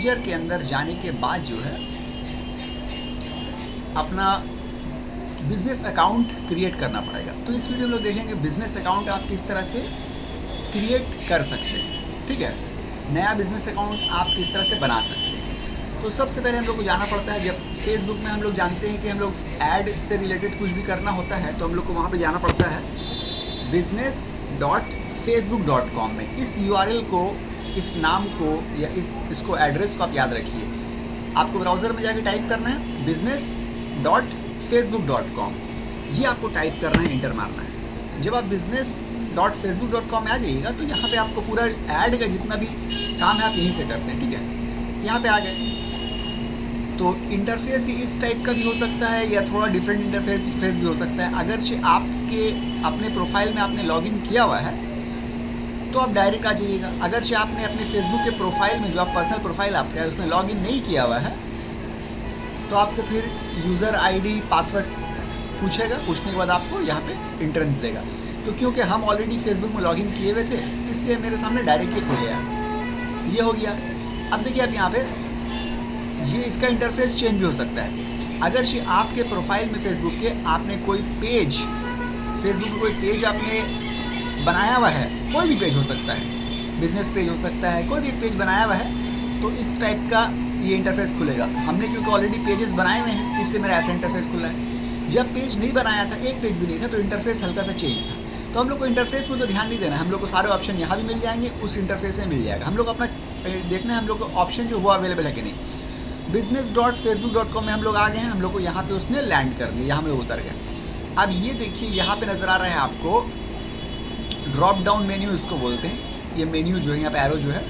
Manager के अंदर जाने के बाद जो है अपना बिजनेस अकाउंट क्रिएट करना पड़ेगा। तो इस वीडियो में लोग देखेंगे बिजनेस अकाउंट आप किस तरह से क्रिएट कर सकते हैं, ठीक है, नया बिजनेस अकाउंट आप किस तरह से बना सकते हैं। तो सबसे पहले हम लोग को जाना पड़ता है, जब फेसबुक में हम लोग जानते हैं कि हम लोग ऐड से रिलेटेड कुछ भी करना होता है तो हम लोग को वहाँ पे जाना पड़ता है business.facebook.com में। इस URL को, इस नाम को या इसको एड्रेस को आप याद रखिए। आपको ब्राउज़र में जाके टाइप करना है business.facebook.com, ये आपको टाइप करना है, इंटर मारना है। जब आप business.facebook.com में आ जाइएगा तो यहाँ पे आपको पूरा ऐड का जितना भी काम है आप यहीं से करते हैं, ठीक है। यहाँ पे आ गए तो इंटरफेस इस टाइप का भी हो सकता है या थोड़ा डिफरेंट इंटरफेस भी हो सकता है। अगर आपके अपने प्रोफाइल में आपने लॉगिन किया हुआ है तो आप डायरेक्ट आ जाइएगा। अगर आपने अपने फेसबुक के प्रोफाइल में, जो आप पर्सनल प्रोफाइल आपका है, उसमें लॉगिन नहीं किया हुआ है तो आपसे फिर यूज़र ID पासवर्ड पूछेगा। पूछने के बाद आपको यहाँ पे एंट्रेंस देगा। तो क्योंकि हम ऑलरेडी फेसबुक में लॉगिन किए हुए थे इसलिए मेरे सामने डायरेक्ट ये खुल गया, ये हो गया। अब देखिए आप यहाँ पे ये इसका इंटरफेस चेंज भी हो सकता है। अगर आपके प्रोफाइल में फेसबुक के आपने कोई पेज, फेसबुक में कोई पेज आपने बनाया हुआ है, कोई भी पेज हो सकता है, बिजनेस पेज हो सकता है, कोई भी एक पेज बनाया हुआ है तो इस टाइप का ये इंटरफेस खुलेगा। हमने क्योंकि ऑलरेडी पेजेस बनाए हुए हैं इसलिए मेरा ऐसा इंटरफेस खुला है। जब पेज नहीं बनाया था, एक पेज भी नहीं था, तो इंटरफेस हल्का सा चेंज था। तो हम लोग को इंटरफेस में तो ध्यान नहीं देना है, हम लोग को सारे ऑप्शन यहाँ भी मिल जाएंगे, उस इंटरफेस में मिल जाएगा। हम लोग अपना देखना है हम लोग को ऑप्शन जो वो अवेलेबल है कि नहीं। business.facebook.com में हम लोग आ गए हैं, हम लोग को यहाँ पे उसने लैंड कर दिया, यहाँ हम लोग उतर गए। अब ये देखिए यहाँ पे नज़र आ रहा है आपको ड्रॉप डाउन मेन्यू, इसको बोलते हैं। ये मेन्यू जो है, यहाँ पे एरो जो है,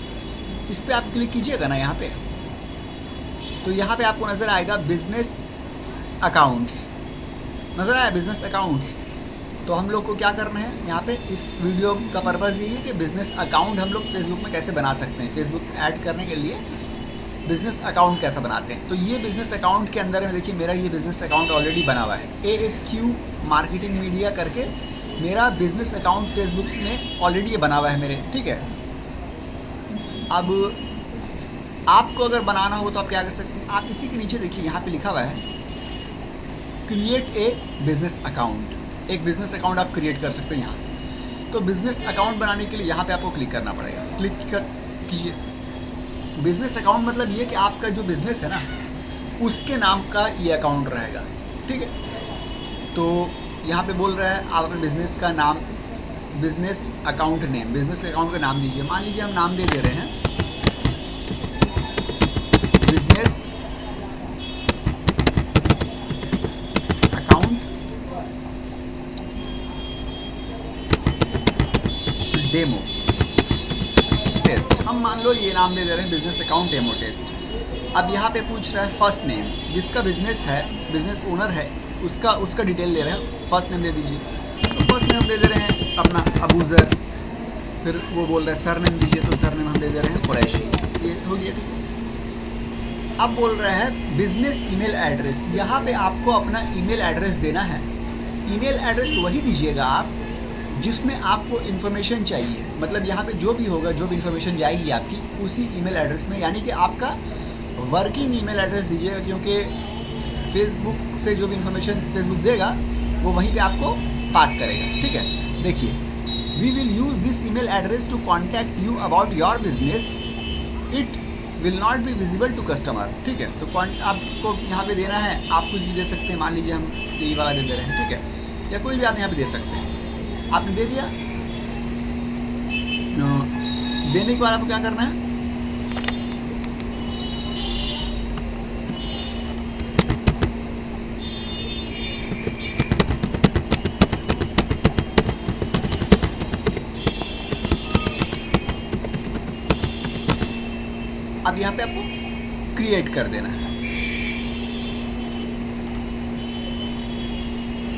इस पर आप क्लिक कीजिएगा ना यहाँ पे, तो यहाँ पे आपको नज़र आएगा बिजनेस अकाउंट्स, नज़र आया बिजनेस अकाउंट्स। तो हम लोग को क्या करना है, यहाँ पे इस वीडियो का पर्पज़ ये है कि बिज़नेस अकाउंट हम लोग फेसबुक में कैसे बना सकते हैं, फेसबुक ऐड करने के लिए बिज़नेस अकाउंट कैसे बनाते हैं। तो ये बिज़नेस अकाउंट के अंदर में देखिए मेरा ये बिज़नेस अकाउंट ऑलरेडी बना हुआ है, ASQ मार्केटिंग मीडिया करके मेरा बिज़नेस अकाउंट फेसबुक में ऑलरेडी ये बना हुआ है मेरे, ठीक है। अब आपको अगर बनाना हो तो आप क्या कर सकते हैं, आप इसी के नीचे देखिए यहाँ पे लिखा हुआ है क्रिएट ए बिज़नेस अकाउंट। एक बिज़नेस अकाउंट आप क्रिएट कर सकते हैं यहाँ से। तो बिज़नेस अकाउंट बनाने के लिए यहाँ पे आपको क्लिक करना पड़ेगा, क्लिक कीजिए। बिज़नेस अकाउंट मतलब ये कि आपका जो बिज़नेस है ना उसके नाम का ये अकाउंट रहेगा, ठीक है। तो यहाँ पे बोल रहा है आप अपने बिज़नेस का नाम, business account name, business account का नाम दीजिए। मान लीजिए हम नाम दे रहे हैं बिज़नेस अकाउंट डेमो टेस्ट, हम मान लो ये नाम दे रहे हैं बिज़नेस अकाउंट डेमो टेस्ट। अब यहाँ पे पूछ रहा है फर्स्ट नेम, जिसका बिज़नेस है, बिज़नेस ओनर है, उसका डिटेल ले रहे हैं, फर्स्ट नेम दे दीजिए। तो फर्स्ट नेम हम दे रहे हैं अपना अबूज़र, फिर वो बोल रहा है सर नेम दीजिए, तो सर नेम हम दे रहे हैं कुरैशी, ये हो गया, ठीक है। अब बोल रहा है बिज़नेस ईमेल एड्रेस, यहाँ पे आपको अपना ईमेल एड्रेस देना है। ईमेल एड्रेस वही दीजिएगा आप जिसमें आपको इन्फॉर्मेशन चाहिए, मतलब यहाँ पे जो भी होगा, जो भी इन्फॉर्मेशन जाएगी आपकी उसी ईमेल एड्रेस में, यानी कि आपका वर्किंग ईमेल एड्रेस दीजिएगा, क्योंकि फेसबुक से जो भी इन्फॉर्मेशन फेसबुक देगा वो वहीं पे आपको पास करेगा, ठीक है। देखिए we will use this email address to contact you about your business, it will not be visible to customer, ठीक है। तो आपको यहाँ पे देना है, आप कुछ भी दे सकते हैं, मान लीजिए हम यही वाला दे रहे हैं, ठीक है, या कोई भी आप यहाँ पे दे सकते हैं। आपने दे दिया, देने के बाद आपको क्या करना है, अब यहाँ पे आपको क्रिएट कर देना है।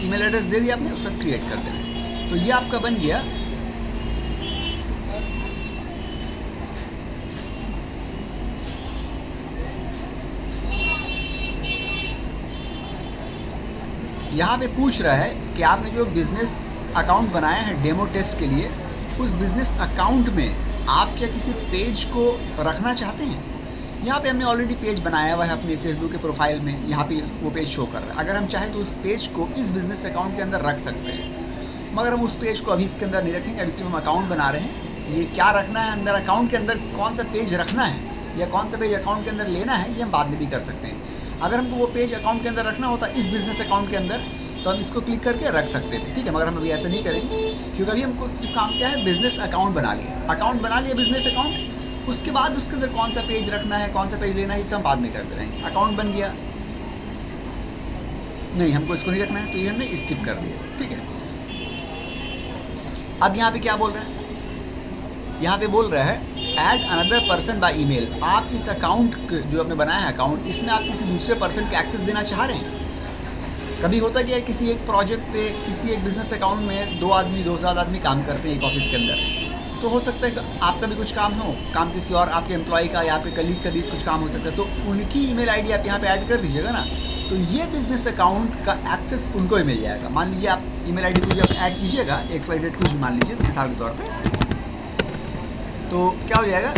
ईमेल एड्रेस दे दिया आपने, उसका क्रिएट कर देना है। तो ये आपका बन गया यहाँ पे पूछ रहा है कि आपने जो बिज़नेस अकाउंट बनाया है डेमो टेस्ट के लिए, उस बिज़नेस अकाउंट में आप क्या किसी पेज को रखना चाहते हैं। यहाँ पे हमने ऑलरेडी पेज बनाया हुआ है अपने फेसबुक के प्रोफाइल में, यहाँ पे वो पेज शो कर रहा है। अगर हम चाहें तो उस पेज को इस बिज़नेस अकाउंट के अंदर रख सकते हैं, मगर हम उस पेज को अभी इसके अंदर नहीं रखेंगे। अभी सिर्फ हम अकाउंट बना रहे हैं। ये क्या रखना है अंदर अकाउंट के अंदर, कौन सा पेज रखना है या कौन सा पेज अकाउंट के अंदर लेना है, ये हम बाद में भी कर सकते हैं। अगर हमको वो पेज अकाउंट के अंदर रखना होता इस बिज़नेस अकाउंट के अंदर, तो हम इसको क्लिक करके रख सकते थे, ठीक है। मगर हम अभी ऐसा नहीं करेंगे, क्योंकि अभी हमको सिर्फ काम क्या है, बिज़नेस अकाउंट बना लिया बिज़नेस अकाउंट। उसके बाद उसके अंदर कौन सा पेज रखना है, कौन सा पेज लेना है, इसे हम बाद में करते रहेंगे। अकाउंट बन गया, नहीं हमको इसको नहीं रखना है, तो ये हमने स्किप कर दिया, ठीक है। अब यहाँ पे क्या बोल रहा है, यहाँ पे बोल रहा है add another person by email. आप इस अकाउंट जो आपने बनाया है अकाउंट, इसमें आप किसी दूसरे पर्सन के एक्सेस देना चाह रहे हैं। कभी होता क्या है, किसी एक प्रोजेक्ट पे, किसी एक बिजनेस अकाउंट में 2 आदमी 2 आदमी काम करते हैं एक ऑफिस के अंदर, तो हो सकता है कि आपका भी कुछ काम हो, काम किसी और आपके एम्प्लॉय का या आपके कलीग का भी कुछ काम हो सकता है, तो उनकी ईमेल आईडी आप यहाँ पे ऐड कर दीजिएगा ना, तो ये बिजनेस अकाउंट का एक्सेस उनको ही मिल जाएगा। मान लीजिए आप ईमेल आईडी को जब ऐड कीजिएगा XYZ कुछ भी मान लीजिए मिसाल के तौर पे, तो क्या हो जाएगा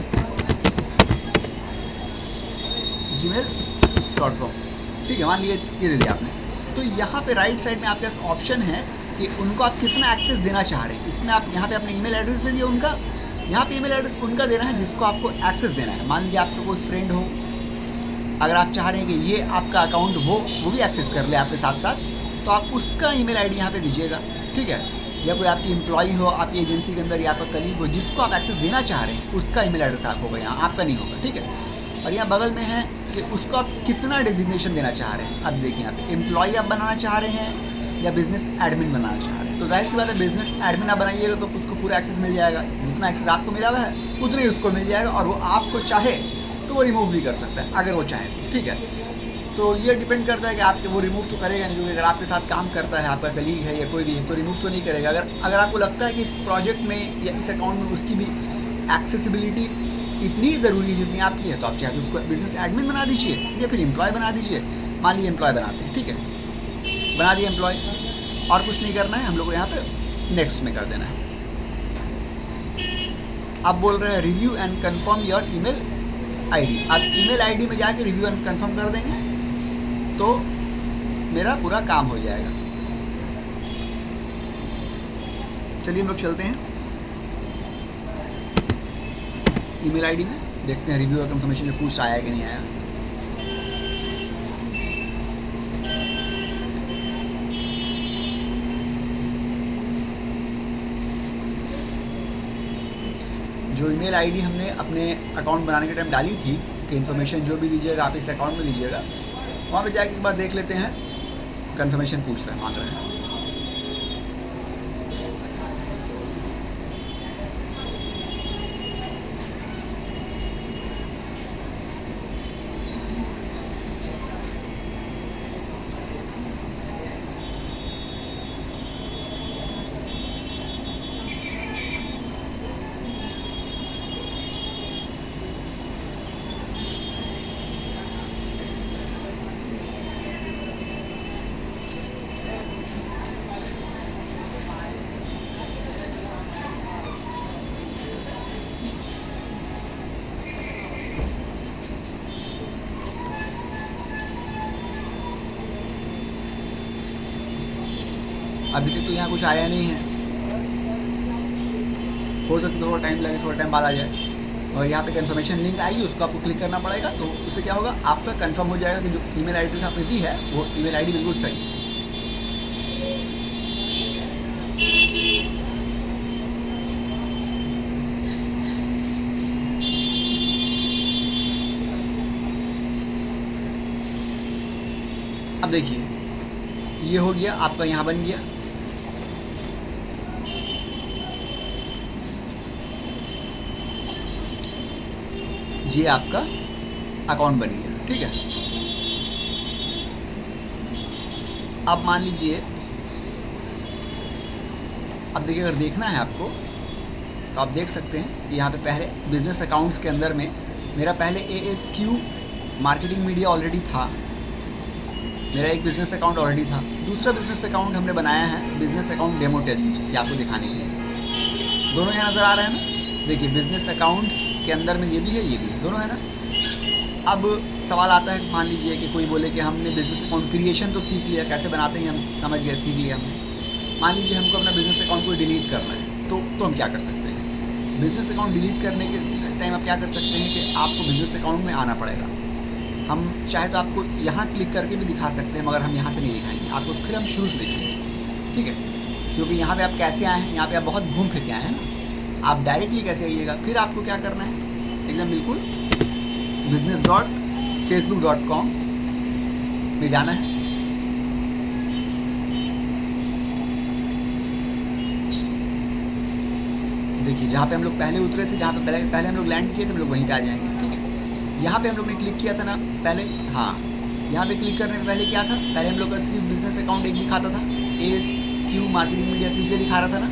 gmail.com, ठीक है, मान लीजिए ये दे दिया आपने। तो यहाँ पे राइट साइड में आपके पास ऑप्शन है कि उनको आप कितना एक्सेस देना चाह रहे हैं। इसमें आप यहाँ पे अपने ईमेल एड्रेस दे दिए उनका, यहाँ पे ईमेल एड्रेस उनका देना है जिसको आपको एक्सेस देना है। मान लीजिए आपका कोई फ्रेंड हो, अगर आप चाह रहे हैं कि ये आपका अकाउंट वो भी एक्सेस कर ले आपके साथ साथ, तो आप उसका ईमेल आईडी यहाँ पे दीजिएगा, ठीक है। या कोई आपकी एम्प्लॉई हो आपकी एजेंसी के अंदर या आपका कलीग हो जिसको आप एक्सेस देना चाह रहे हैं, उसका ईमेल एड्रेस आप होगा, यहाँ आपका नहीं होगा, ठीक है। और यहाँ बगल में है कि उसको आप कितना डेजिग्नेशन देना चाह रहे हैं। अब देखिए यहाँ पे एम्प्लॉई आप बनाना चाह रहे हैं या बिजनेस एडमिन बनाना चाह रहे हैं। तो जाहिर सी बात है बिजनेस एडमिन आप बनाइएगा तो उसको पूरा एक्सेस मिल जाएगा, जितना एक्सेस आपको मिला हुआ है उतना ही उसको मिल जाएगा, और वो आपको चाहे तो वो रिमूव भी कर सकता है अगर वो चाहे तो, ठीक है। तो ये डिपेंड करता है कि आपके वो रिमूव तो करेगा नहीं, क्योंकि अगर आपके साथ काम करता है, आपका कलीग है या कोई भी है, तो रिमूव तो नहीं करेगा। अगर आपको लगता है कि इस प्रोजेक्ट में या इस अकाउंट में उसकी भी एक्सेसिबिलिटी इतनी ज़रूरी है जितनी आपकी है, तो आप चाहे तो उसको बिजनेस एडमिन बना दीजिए या फिर एम्प्लॉय बना दीजिए। मान लीजिए एम्प्लॉय बनाते हैं, ठीक है, बना दिए एम्प्लॉय, और कुछ नहीं करना है हम लोग को, यहाँ पे नेक्स्ट में कर देना है। अब बोल रहे हैं review and confirm your email ID. आप ईमेल आईडी में जाके रिव्यू एंड कंफर्म कर देंगे तो मेरा पूरा काम हो जाएगा। चलिए हम लोग चलते हैं ईमेल आईडी में, देखते हैं रिव्यू और कंफर्मेशन में पूछ आया कि नहीं आया। जो ईमेल आईडी हमने अपने अकाउंट बनाने के टाइम डाली थी कि इन्फॉर्मेशन जो भी दीजिएगा आप इस अकाउंट में दीजिएगा, वहाँ पे जाके एक बार देख लेते हैं, कंफर्मेशन पूछ रहे हैं, मांग रहे हैं। अभी तक तो यहाँ कुछ आया नहीं है, हो सकता है थोड़ा टाइम लगे, थोड़ा टाइम बाद आ जाए। और यहाँ पे कंफर्मेशन लिंक आई, उसको आपको क्लिक करना पड़ेगा, तो उससे क्या होगा, आपका कंफर्म हो जाएगा कि जो ईमेल आईडी आपने दी है वो ईमेल आईडी बिल्कुल सही है। अब देखिए ये हो गया, आपका यहाँ बन गया। ये आपका अकाउंट बन गया, ठीक है। अब मान लीजिए, अब देखिए अगर देखना है आपको तो आप देख सकते हैं कि यहाँ पे पहले बिजनेस अकाउंट्स के अंदर में मेरा पहले ASQ मार्केटिंग मीडिया ऑलरेडी था, मेरा एक बिज़नेस अकाउंट ऑलरेडी था। दूसरा बिज़नेस अकाउंट हमने बनाया है बिज़नेस अकाउंट डेमो टेस्ट, ये आपको दिखाने के लिए। दोनों यहाँ नज़र आ रहे हैं ना, देखिए बिज़नेस अकाउंट्स के अंदर में ये भी है, ये भी है, दोनों है ना। अब सवाल आता है, मान लीजिए कि कोई बोले कि हमने बिजनेस अकाउंट क्रिएशन तो सीख लिया, कैसे बनाते हैं हम समझ गए, सीख लिया हमने। मान लीजिए हमको अपना बिजनेस अकाउंट को डिलीट करना है, तो हम क्या कर सकते हैं? बिजनेस अकाउंट डिलीट करने के टाइम आप क्या कर सकते हैं कि आपको बिजनेस अकाउंट में आना पड़ेगा। हम चाहे तो आपको यहाँ क्लिक करके भी दिखा सकते हैं, मगर हम यहाँ से नहीं दिखाएंगे आपको, फिर हम शुरू से देखेंगे, ठीक है? क्योंकि यहाँ पे आप कैसे आए हैं, यहाँ पे आप बहुत घूम फिर के आए हैं ना, आप डायरेक्टली कैसे आइएगा? फिर आपको क्या करना है, एकदम बिल्कुल business.facebook.com में जाना है। देखिए जहाँ पे हम लोग पहले उतरे थे, जहाँ पे पहले हम लोग लैंड किए थे, हम लोग वहीं पे आ जाएंगे, ठीक है? यहाँ पे हम लोग ने क्लिक किया था ना पहले, हाँ, यहाँ पे क्लिक करने से पहले क्या था, पहले हम लोग का सिर्फ बिजनेस अकाउंट एक दिखाता था, ASQ मार्केटिंग मीडिया सिर्फ ये दिखा रहा था ना।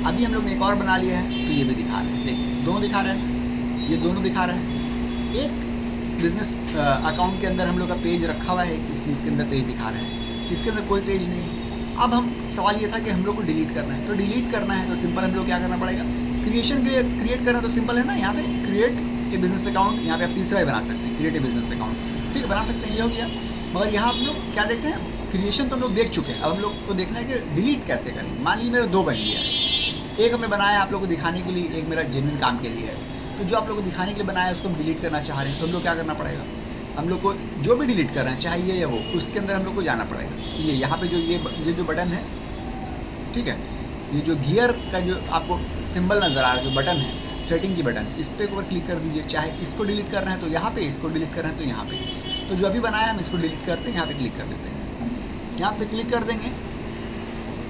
अभी हम लोग ने एक और बना लिया है, तो ये भी दिखा रहे हैं, देखिए दोनों दिखा रहे हैं, ये दोनों दिखा रहे हैं। एक बिजनेस अकाउंट के अंदर हम लोग का पेज रखा हुआ है, इसलिए इसके अंदर पेज दिखा रहे हैं, इसके अंदर कोई पेज नहीं है। अब हम सवाल ये था कि हम लोग को डिलीट करना है, तो डिलीट करना है तो सिंपल हम लोग क्या करना पड़ेगा, क्रिएशन के लिए क्रिएट करना तो सिंपल है ना, यहाँ पे क्रिएट ए बिजनेस अकाउंट, यहाँ पे आप तीसरा ही बना सकते हैं, क्रिएट ए बिजनेस अकाउंट, ठीक है, बना सकते हैं, ये हो गया। मगर यहाँ हम लोग क्या देखते हैं, क्रिएशन तो हम लोग देख चुके हैं, अब हम लोग को देखना है कि डिलीट कैसे करें। मान लीजिए मेरा 2 बन गया है, एक हमने बनाया आप लोग को दिखाने के लिए, एक मेरा जेन्युइन काम के लिए है। तो जो आप लोग को दिखाने के लिए बनाया है उसको हम डिलीट करना चाह रहे हैं, तो हम लोग क्या करना पड़ेगा, हम लोग को जो भी डिलीट कर रहे हैं, चाहे ये या वो, उसके अंदर हम लोग को जाना पड़ेगा। ये यहाँ पे जो ये जो बटन है, ठीक है, ये जो गियर का जो आपको सिंबल नज़र आ रहा है, जो बटन है सेटिंग की बटन, इस पर ऊपर क्लिक कर दीजिए। चाहे इसको डिलीट करना है तो यहाँ पे, इसको डिलीट करना है तो यहाँ पे। तो जो अभी बनाया हम इसको डिलीट करते हैं, यहाँ पे क्लिक कर देते हैं। यहाँ पे क्लिक कर देंगे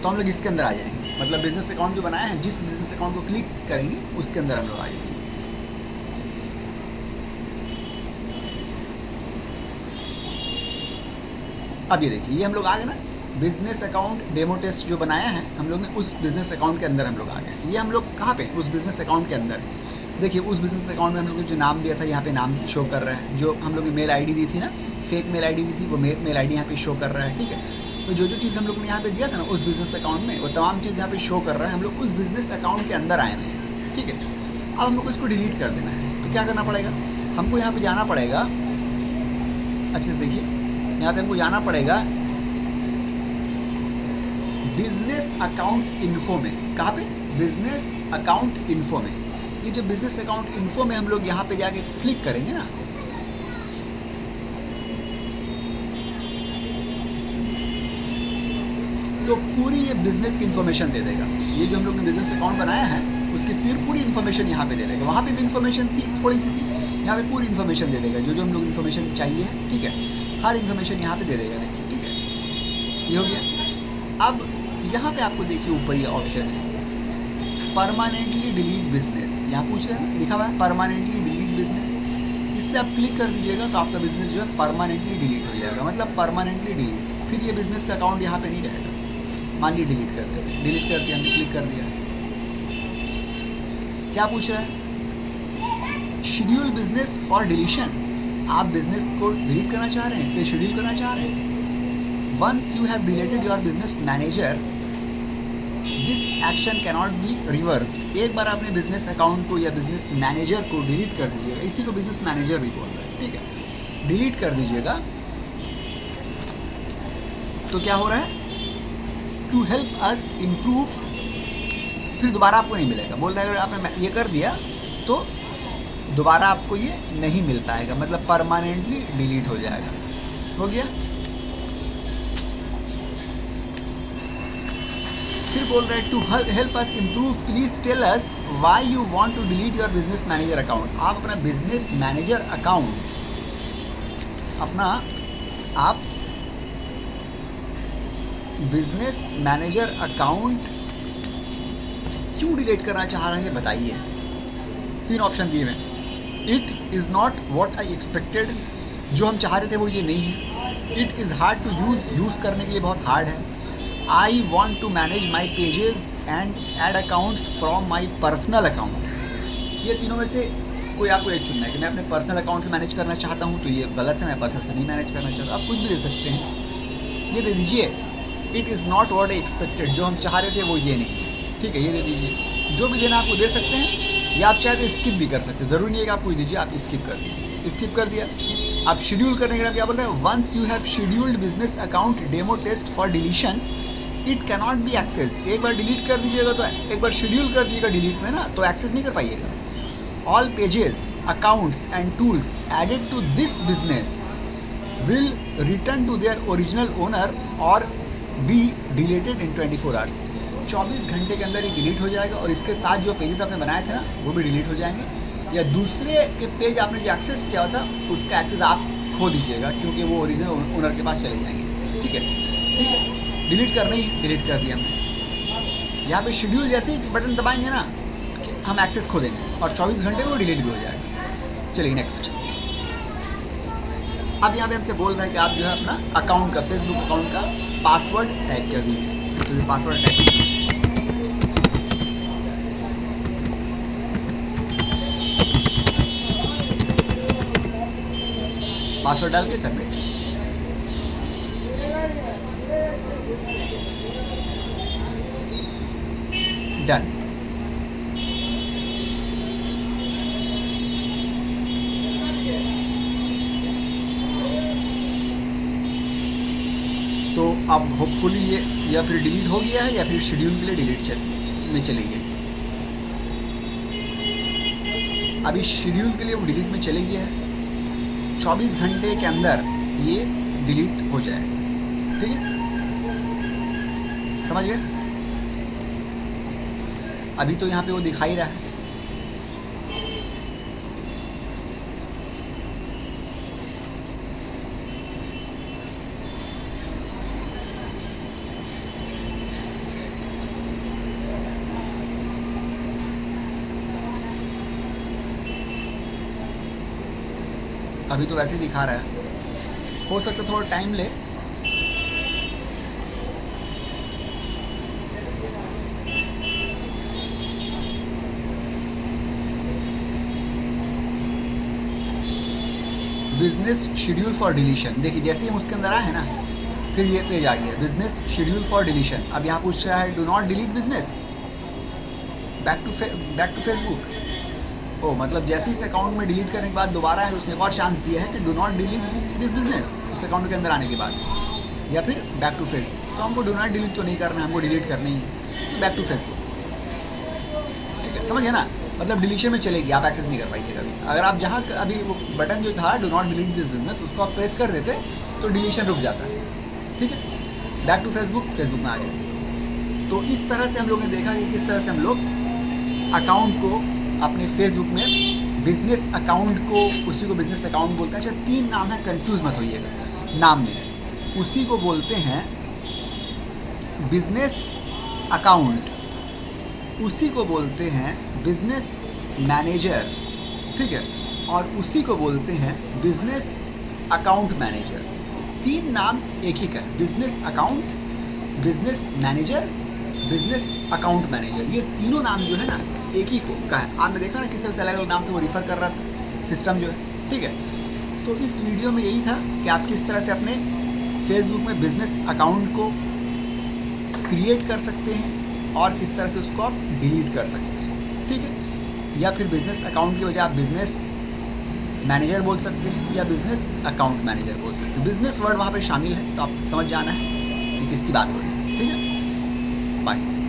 तो हम लोग इसके अंदर आ जाएंगे, मतलब बिजनेस अकाउंट जो बनाया है, जिस बिजनेस अकाउंट को क्लिक करेंगे उसके अंदर हम लोग आ जाएंगे। अब ये देखिए, ये हम लोग आ गए ना, बिजनेस अकाउंट डेमो टेस्ट जो बनाया है हम लोग ने, उस बिजनेस अकाउंट के अंदर हम लोग आ गए। ये हम लोग कहाँ पे, उस बिजनेस अकाउंट के अंदर। देखिए उस बिजनेस अकाउंट में हम लोग ने जो नाम दिया था, यहाँ पे नाम शो कर रहा है। जो हम लोग ने मेल आईडी दी थी ना, फेक मेल आईडी दी थी, वो मेल आईडी यहाँ पे शो कर रहा है, ठीक है? तो जो चीज़ हम लोग ने यहाँ पे दिया था ना उस बिजनेस अकाउंट में, वो तमाम चीज़ यहाँ पे शो कर रहा है। हम लोग उस बिजनेस अकाउंट के अंदर आए हैं, ठीक है? अब हम लोग को इसको डिलीट कर देना है, तो क्या करना पड़ेगा, हमको यहाँ पे जाना पड़ेगा, अच्छे से देखिए, यहाँ पे हमको जाना पड़ेगा बिजनेस अकाउंट इन्फो में। कहाँ पे, बिजनेस अकाउंट इन्फो में। ये जो बिजनेस अकाउंट इन्फो में हम लोग यहाँ पे जाके क्लिक करेंगे ना, तो पूरी ये बिजनेस की इन्फॉर्मेशन दे देगा। ये जो हम लोग ने बिजनेस अकाउंट बनाया है उसकी पूरी इन्फॉर्मेशन यहाँ पे दे देगा। वहाँ पे भी इन्फॉर्मेशन थी, थोड़ी सी थी, यहाँ पे पूरी इन्फॉर्मेशन दे देगा। जो हम लोग इन्फॉर्मेशन चाहिए, ठीक है, हर इन्फॉर्मेशन यहाँ पे दे देगा, देखिए, ठीक है, ये हो गया। अब यहाँ पे आपको देखिए ऊपर ये ऑप्शन है, परमानेंटली डिलीट बिजनेस, यहाँ पूछ रहे हैं लिखा हुआ है परमानेंटली डिलीट बिजनेस। इस पर आप क्लिक कर दीजिएगा तो आपका बिजनेस जो है परमानेंटली डिलीट हो जाएगा, मतलब परमानेंटली डिलीट। फिर ये बिजनेस का अकाउंट यहाँ पे नहीं रहेगा। मान लीजिए डिलीट कर देते, डिलीट कर दिया, हमने क्लिक कर दिया, क्या पूछ रहा है, शेड्यूल बिजनेस फॉर डिलीशन। आप बिजनेस को डिलीट करना चाह रहे हैं, इसलिए शेड्यूल करना चाह रहे हैं। Once you have deleted your business manager, this action cannot be reversed. एक बार आपने बिजनेस अकाउंट को या बिजनेस मैनेजर को डिलीट कर दीजिएगा, इसी को बिजनेस मैनेजर भी बोल रहे हैं, ठीक है, डिलीट कर दीजिएगा, तो क्या हो रहा है, टू हेल्प अस इम्प्रूव, फिर दोबारा आपको नहीं मिलेगा। बोल रहा है अगर आपने ये कर दिया तो दोबारा आपको ये नहीं मिल पाएगा, मतलब परमानेंटली डिलीट हो जाएगा। हो गया। फिर बोल रहे हैं to help us improve please tell us why you want to delete your business manager account. आप अपना बिजनेस मैनेजर अकाउंट आप बिजनेस मैनेजर अकाउंट क्यों डिलीट करना चाह रहे हैं बताइए। 3 ऑप्शन दिए हैं। It is not what I expected, जो हम चाह रहे थे वो ये नहीं है। It is hard to use करने के लिए बहुत हार्ड है। I want to manage my pages and ad accounts from my personal account. ये तीनों में से कोई आपको एक चुनना है कि मैं अपने पर्सनल अकाउंट से मैनेज करना चाहता हूँ, तो ये गलत है, मैं पर्सनल से नहीं मैनेज करना चाहता। आप कुछ भी दे सकते हैं, ये दे दीजिए it is not what I expected, जो हम चाह रहे थे वो ये नहीं है, ठीक है, ये दे दीजिए। जो भी देना आपको दे सकते हैं, या आप चाहे तो स्किप भी कर सकते हैं, ज़रूरी नहीं है कि आप कुछ दीजिए, आप स्किप कर दीजिए। स्किप कर दिया। अब शेड्यूल करने के लिए क्या बोल रहे हैं, once you have scheduled business account demo test for deletion it cannot be access. एक बार डिलीट कर दीजिएगा तो एक बार शेड्यूल कर दीजिएगा डिलीट में ना, तो एक्सेस नहीं कर पाइएगा। All pages accounts and tools added to this business will return to their original owner और बी डिलीटेड इन 24 आवर्स। 24 घंटे के अंदर ही डिलीट हो जाएगा और इसके साथ जो पेजेस आपने बनाए थे ना वो भी डिलीट हो जाएंगे, या दूसरे के पेज आपने जो एक्सेस किया था उसका एक्सेस आप खो दीजिएगा क्योंकि वो ओरिजिनल ओनर के पास चले जाएंगे। ठीक है, ठीक है, डिलीट करना ही डिलीट कर दिया हमने। यहाँ पे शेड्यूल जैसे ही बटन दबाएंगे ना हम एक्सेस खो देंगे और 24 घंटे में वो डिलीट भी हो जाएगा। चलिए नेक्स्ट। अब यहाँ पे हमसे बोल रहा है कि आप जो है अपना अकाउंट का, फेसबुक अकाउंट का पासवर्ड टाइप कर दीजिए। तो ये पासवर्ड टाइप कीजिए, पासवर्ड डाल के सबमिट। डन। तो अब होपफुली ये या फिर डिलीट हो गया है या फिर शेड्यूल के लिए डिलीट में चली गई। अभी शेड्यूल के लिए वो डिलीट में चले गया है, 24 घंटे के अंदर ये डिलीट हो जाएगा। ठीक है, समझ गए। अभी तो यहाँ पे वो दिखाई रहा है। अभी तो वैसे ही दिखा रहा है, हो सकता है थोड़ा टाइम ले। बिजनेस शेड्यूल फॉर डिलीशन, देखिए जैसे ही हम उसके अंदर आए हैं ना फिर ये पेज आ गया बिजनेस शेड्यूल फॉर डिलीशन। अब यहाँ पूछ रहा है do not delete business, back to Facebook. ओ मतलब जैसे ही इस अकाउंट में डिलीट करने के बाद दोबारा है उसने एक और चांस दिया है कि do not delete this business उस अकाउंट के अंदर आने के बाद, या फिर बैक टू फेसबुक। तो हमको डू नॉट डिलीट तो नहीं करना है, हमको डिलीट करना ही है, बैक टू फेसबुक। ठीक है, समझ गए ना, मतलब डिलीशन में चलेगी, आप एक्सेस नहीं कर पाइए कभी। अगर आप जहाँ अभी वो बटन जो था do not delete this business उसको आप प्रेस कर देते तो डिलीशन रुक जाता है। ठीक है, बैक टू फेसबुक, फेसबुक में आ गया। तो इस तरह से हम लोग ने देखा कि किस तरह से हम लोग अकाउंट को अपने फेसबुक में बिजनेस अकाउंट को, उसी को बिजनेस अकाउंट बोलते हैं। अच्छा 3 नाम है, कंफ्यूज मत होइएगा नाम में। उसी को बोलते हैं बिजनेस अकाउंट, उसी को बोलते हैं बिजनेस मैनेजर। ठीक है, और उसी को बोलते हैं बिजनेस अकाउंट मैनेजर। 3 नाम एक ही का है, business account, business manager, business account manager. ये तीनों नाम जो है ना एक ही को का है। आपने देखा ना किस तरह से अलग अलग नाम से वो रिफ़र कर रहा था सिस्टम जो है। ठीक है, तो इस वीडियो में यही था कि आप किस तरह से अपने फेसबुक में बिजनेस अकाउंट को क्रिएट कर सकते हैं और किस तरह से उसको आप डिलीट कर सकते हैं। ठीक है, या फिर बिजनेस अकाउंट की वजह आप बिजनेस मैनेजर बोल सकते हैं या बिजनेस अकाउंट मैनेजर बोल सकते हैं। बिजनेस वर्ड वहाँ पे शामिल है तो आप समझ जाना है कि किसकी बात हो रही है। ठीक है, बाय।